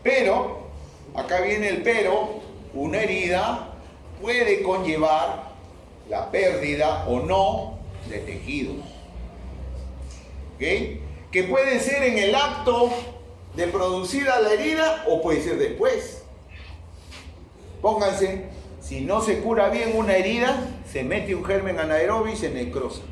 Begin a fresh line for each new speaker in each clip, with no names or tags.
Pero, acá viene el pero, una herida puede conllevar la pérdida o no de tejidos. ¿Ok? Que puede ser en el acto de producida la herida o puede ser después. Pónganse, si no se cura bien una herida, se mete un germen anaerobio y se necrosa.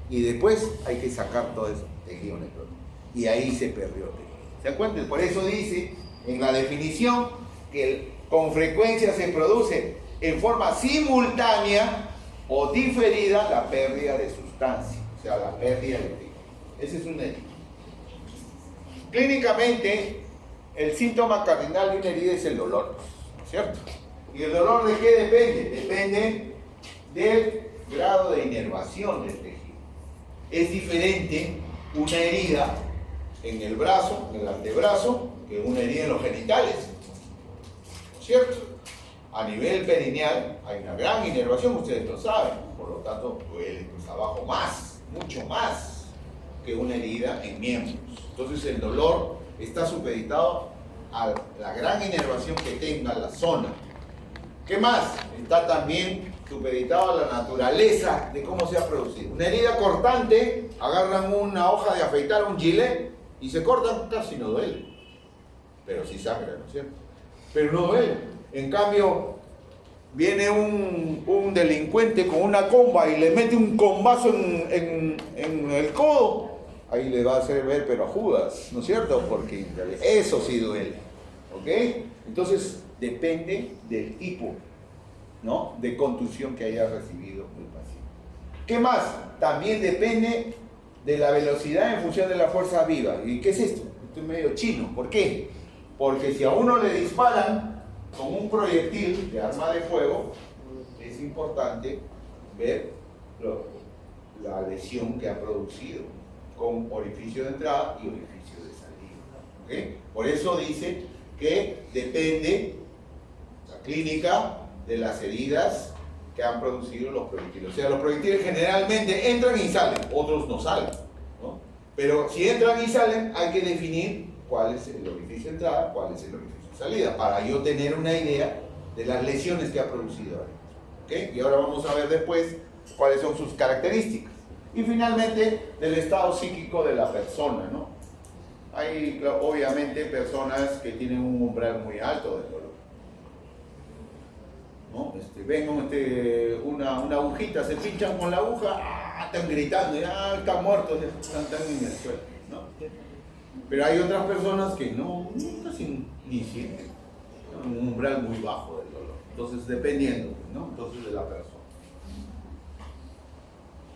Y después hay que sacar todo eso, tejido necrótico. Y ahí se perdió tejido. ¿Se dan cuenta? Por eso dice en la definición que con frecuencia se produce en forma simultánea o diferida la pérdida de sustancia, o sea, la pérdida de tejido. Ese es un herida. Clínicamente, el síntoma cardinal de una herida es el dolor, ¿cierto? ¿Y el dolor de qué depende? Depende del grado de inervación del tejido. Es diferente una herida en el brazo, en el antebrazo, que una herida en los genitales, ¿cierto? A nivel perineal hay una gran inervación, ustedes lo saben, por lo tanto duele pues abajo más, mucho más que una herida en miembros. Entonces el dolor está supeditado a la gran inervación que tenga la zona. ¿Qué más? Está también supeditado a la naturaleza de cómo se ha producido. Una herida cortante, agarran una hoja de afeitar, un gilet, y se cortan, casi no duele. Pero sí sangra, ¿no es cierto? Pero no duele. En cambio, viene un delincuente con una comba y le mete un combazo en el codo, ahí le va a hacer ver pero a Judas, ¿no es cierto? Porque eso sí duele, ¿ok? Entonces depende del tipo, ¿no?, de contusión que haya recibido el paciente. ¿Qué más? También depende de la velocidad en función de la fuerza viva. ¿Y qué es esto? Esto es medio chino. ¿Por qué? Porque si a uno le disparan con un proyectil de arma de fuego, es importante ver la lesión que ha producido, con orificio de entrada y orificio de salida. ¿Okay? Por eso dice que depende la clínica de las heridas que han producido los proyectiles. O sea, los proyectiles generalmente entran y salen, otros no salen, ¿no? Pero si entran y salen, hay que definir cuál es el orificio de entrada, cuál es el orificio de salida, para yo tener una idea de las lesiones que ha producido ahí. ¿Okay? Y ahora vamos a ver después cuáles son sus características. Y finalmente, del estado psíquico de la persona, ¿no? Hay obviamente personas que tienen un umbral muy alto del dolor, ¿no? Ven una agujita, se pinchan con la aguja, están gritando, están muertos, están en el suelo, ¿no? Pero hay otras personas que no, casi ni sienten, ¿no? Un umbral muy bajo del dolor. Entonces, dependiendo, ¿no?, entonces de la persona.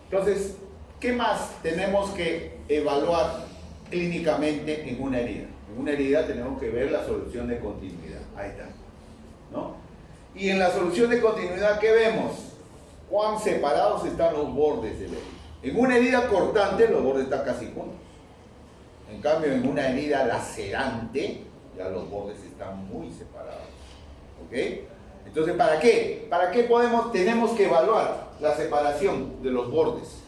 Entonces, ¿qué más tenemos que evaluar clínicamente en una herida? En una herida tenemos que ver la solución de continuidad. Ahí está, ¿no? Y en la solución de continuidad, ¿qué vemos? Cuán separados están los bordes de la herida. En una herida cortante, los bordes están casi juntos. En cambio, en una herida lacerante, ya los bordes están muy separados. ¿Ok? Entonces, ¿para qué? ¿Para qué tenemos que evaluar la separación de los bordes?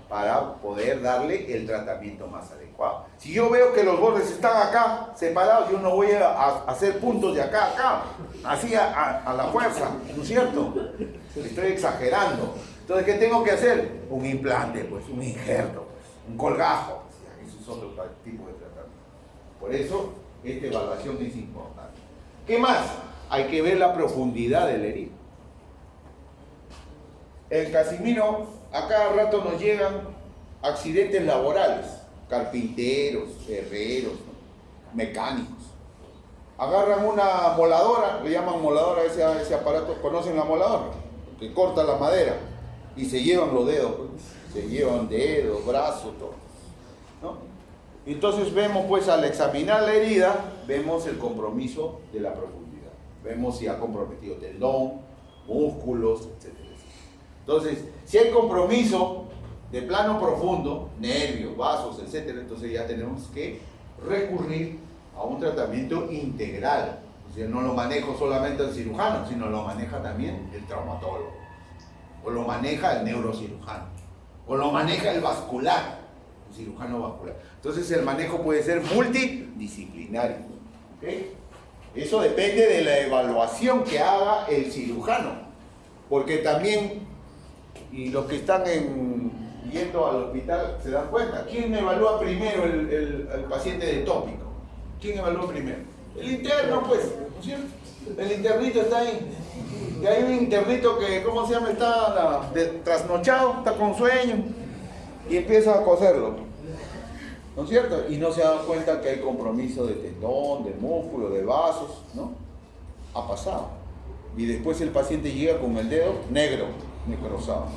Para poder darle el tratamiento más adecuado. Si yo veo que los bordes están acá separados, yo no voy a hacer puntos de acá a acá, así a la fuerza, ¿no es cierto? Estoy exagerando. Entonces, ¿qué tengo que hacer? Un implante, pues, un injerto, pues, un colgajo. Eso es otro tipo de tratamiento. Por eso, esta evaluación es importante. ¿Qué más? Hay que ver la profundidad del herida. En Casimiro, a cada rato nos llegan accidentes laborales, carpinteros, herreros, ¿no?, mecánicos. Agarran una moladora, le llaman moladora a ese aparato, ¿conocen la moladora? Que corta la madera y se llevan los dedos, pues. Se llevan dedos, brazos, todo, ¿no? Entonces vemos, pues, al examinar la herida, vemos el compromiso de la profundidad. Vemos si ha comprometido tendón, músculos, etc. Entonces, si hay compromiso de plano profundo, nervios, vasos, etc., entonces ya tenemos que recurrir a un tratamiento integral. O sea, no lo manejo solamente el cirujano, sino lo maneja también el traumatólogo, o lo maneja el neurocirujano, o lo maneja el vascular, el cirujano vascular. Entonces el manejo puede ser multidisciplinario. ¿Okay? Eso depende de la evaluación que haga el cirujano, porque también, y los que están yendo al hospital se dan cuenta, ¿quién evalúa primero el paciente de tópico? ¿Quién evalúa primero? El interno, pues, ¿no es cierto? El internito está ahí. Y hay un internito que, ¿cómo se llama? Está trasnochado, está con sueño, y empieza a coserlo, ¿no es cierto? Y no se da cuenta que hay compromiso de tendón, de músculo, de vasos, ¿no? Ha pasado. Y después el paciente llega con el dedo negro, necrosado.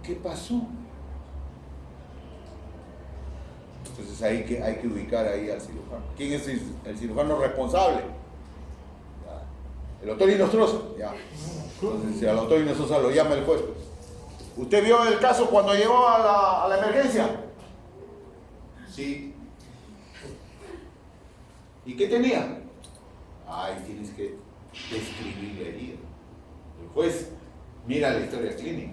¿Qué pasó? Entonces hay que ubicar ahí al cirujano. ¿Quién es el cirujano responsable? Ya. El doctor Inostroza. Ya. Entonces si al doctor Inostroza lo llama el juez. ¿Usted vio el caso cuando llegó a la emergencia? Sí. ¿Y qué tenía? Ay, tienes que describir la herida. El juez mira la historia clínica.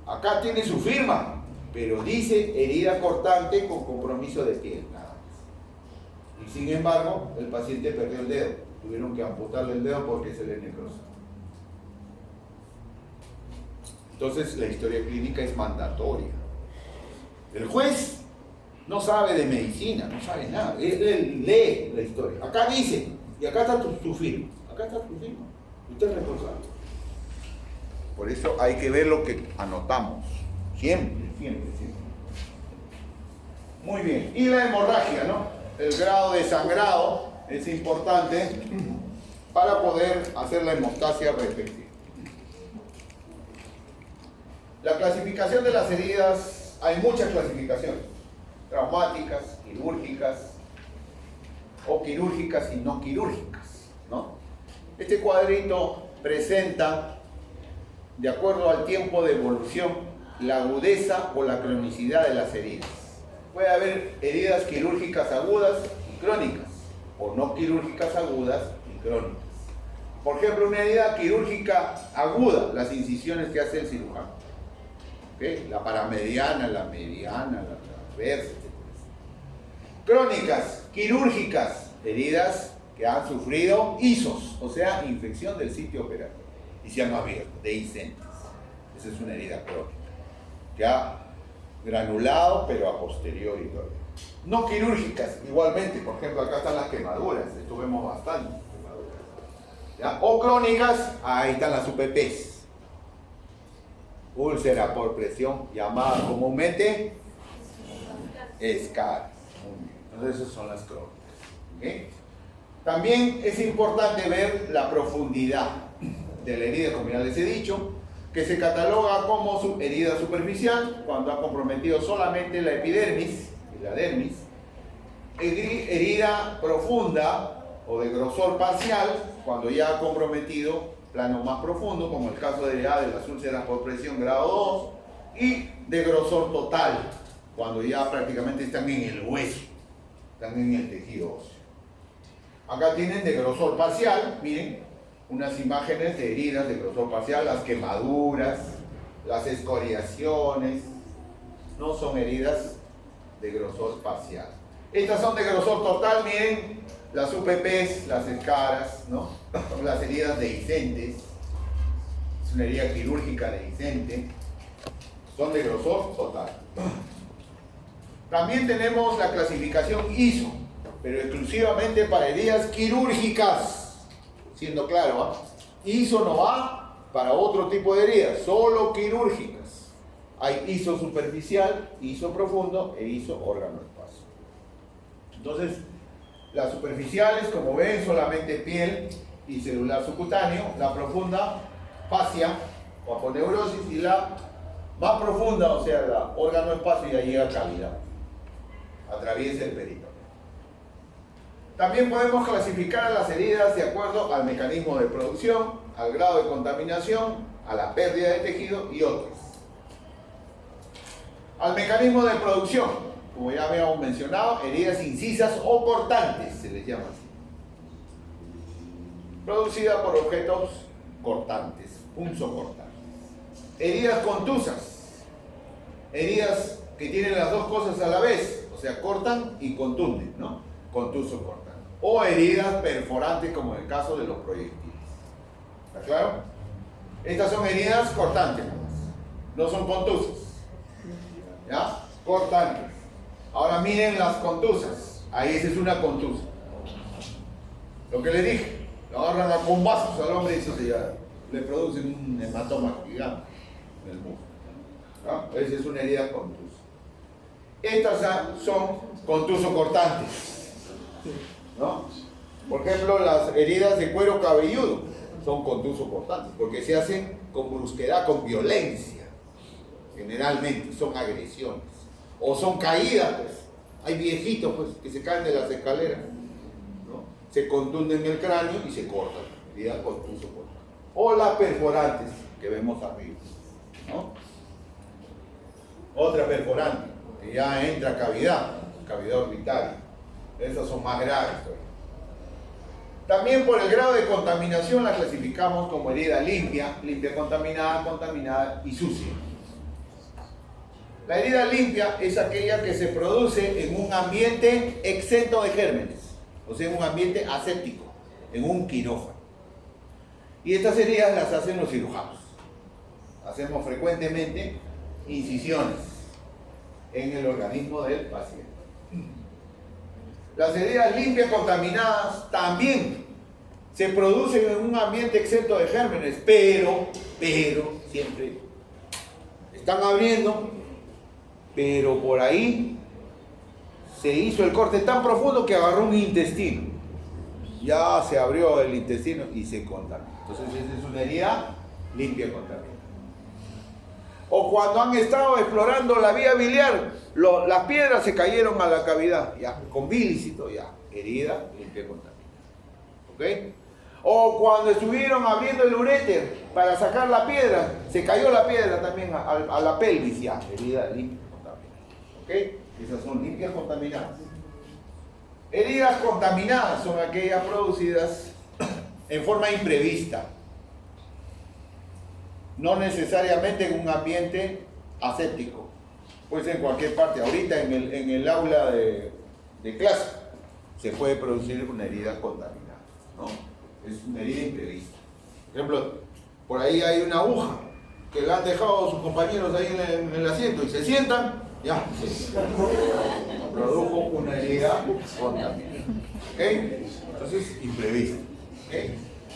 Acá tiene su firma, pero dice herida cortante con compromiso de piel, nada más. Y sin embargo, el paciente perdió el dedo. Tuvieron que amputarle el dedo porque se le necrosó. Entonces, la historia clínica es mandatoria. El juez no sabe de medicina, no sabe nada. Él lee la historia. Acá dice, y acá está tu firma. Acá está tu firma. Usted es responsable. Por eso hay que ver lo que anotamos. Siempre. Muy bien. Y la hemorragia, ¿no? El grado de sangrado es importante para poder hacer la hemostasia respectiva. La clasificación de las heridas, hay muchas clasificaciones. Traumáticas, quirúrgicas, o quirúrgicas y no quirúrgicas, ¿no? Este cuadrito presenta, de acuerdo al tiempo de evolución, la agudeza o la cronicidad de las heridas. Puede haber heridas quirúrgicas agudas y crónicas, o no quirúrgicas agudas y crónicas. Por ejemplo, una herida quirúrgica aguda, las incisiones que hace el cirujano. ¿Okay? La paramediana, la mediana, la transversa, etc. Crónicas, quirúrgicas, heridas que han sufrido ISOs, o sea, infección del sitio operatorio. Y se han abierto, dehiscentes. Esa es una herida crónica, que ha granulado, pero a posteriori todavía. No quirúrgicas, igualmente, por ejemplo, acá están las quemaduras, esto vemos bastante quemaduras. ¿Ya? O crónicas, ahí están las UPPs. Úlcera por presión, llamada comúnmente SCAR. Entonces, esas son las crónicas. ¿Okay? También es importante ver la profundidad de la herida, como ya les he dicho, que se cataloga como herida superficial cuando ha comprometido solamente la epidermis y la dermis, herida profunda o de grosor parcial cuando ya ha comprometido plano más profundo, como el caso de las úlceras por presión grado 2, y de grosor total cuando ya prácticamente están en el hueso, están en el tejido óseo. Acá tienen de grosor parcial, miren, unas imágenes de heridas de grosor parcial, las quemaduras, las escoriaciones, no son heridas de grosor parcial. Estas son de grosor total, miren, las UPPs, las escaras, ¿no? Las heridas dehiscentes, es una herida quirúrgica dehiscente, son de grosor total. También tenemos la clasificación ISO, pero exclusivamente para heridas quirúrgicas, siendo claro, ¿eh? ISO no va para otro tipo de heridas, solo quirúrgicas. Hay ISO superficial, ISO profundo e ISO órgano-espacio. Entonces, las superficiales, como ven, solamente piel y celular subcutáneo, la profunda, fascia o aponeurosis, y la más profunda, o sea, la órgano-espacio, ya llega a cavidad, atraviesa el peritoneo. También podemos clasificar a las heridas de acuerdo al mecanismo de producción, al grado de contaminación, a la pérdida de tejido y otros. Al mecanismo de producción, como ya habíamos mencionado, heridas incisas o cortantes, se les llama así. Producida por objetos cortantes, punzocortantes. Heridas contusas, heridas que tienen las dos cosas a la vez, o sea, cortan y contunden, ¿no? Contuso cortante. o heridas perforantes como en el caso de los proyectiles. ¿Está claro? Estas son heridas cortantes, no son contusas. ¿Ya? Cortantes. Ahora miren las contusas. Ahí esa es una contusa. Lo que les dije, lo agarran a bombazos al hombre y eso ya le produce un hematoma gigante en el músculo. ¿No? Esa es una herida contusa. Estas son contuso-cortantes, ¿no? Por ejemplo, las heridas de cuero cabelludo son contuso-cortantes porque se hacen con brusquedad, con violencia. Generalmente son agresiones. O son caídas, pues. Hay viejitos pues, que se caen de las escaleras, ¿no? Se contunden el cráneo y se cortan. Herida contuso-cortante. O las perforantes que vemos arriba, ¿no? Otra perforante, que ya entra cavidad orbitaria. Esas son más graves todavía. También por el grado de contaminación la clasificamos como herida limpia, contaminada y sucia. La herida limpia es aquella que se produce en un ambiente exento de gérmenes, o sea, en un ambiente aséptico, en un quirófano. Y estas heridas las hacen los cirujanos. Hacemos frecuentemente incisiones en el organismo del paciente. Las heridas limpias contaminadas también se producen en un ambiente exento de gérmenes, pero siempre están abriendo, pero por ahí se hizo el corte tan profundo que agarró un intestino. Ya se abrió el intestino y se contaminó. Entonces esa es una herida limpia contaminada. O cuando han estado explorando la vía biliar, las piedras se cayeron a la cavidad, ya, con bilis y todo, ya, herida limpia contaminada. ¿Ok? O cuando estuvieron abriendo el uréter para sacar la piedra, se cayó la piedra también a la pelvis, ya, herida limpia contaminada. ¿Ok? Esas son limpias contaminadas. Heridas contaminadas son aquellas producidas en forma imprevista. No necesariamente en un ambiente aséptico, puede ser en cualquier parte. Ahorita en el aula de clase se puede producir una herida contaminada, ¿no? Es una herida imprevista. Por ejemplo, por ahí hay una aguja que la han dejado sus compañeros ahí en el asiento y se sientan, ya, se produjo una herida contaminada. ¿Ok? Entonces, imprevista. ¿Ok?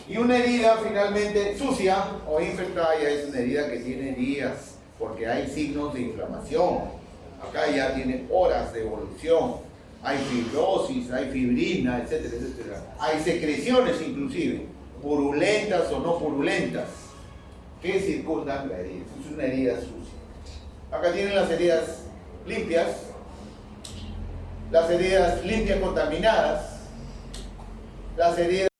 Y una herida finalmente sucia o infectada ya es una herida que tiene días, porque hay signos de inflamación. Acá ya tiene horas de evolución. Hay fibrosis, hay fibrina, etcétera, etcétera. Hay secreciones inclusive, purulentas o no purulentas, que circundan la herida. Es una herida sucia. Acá tienen las heridas limpias contaminadas, las heridas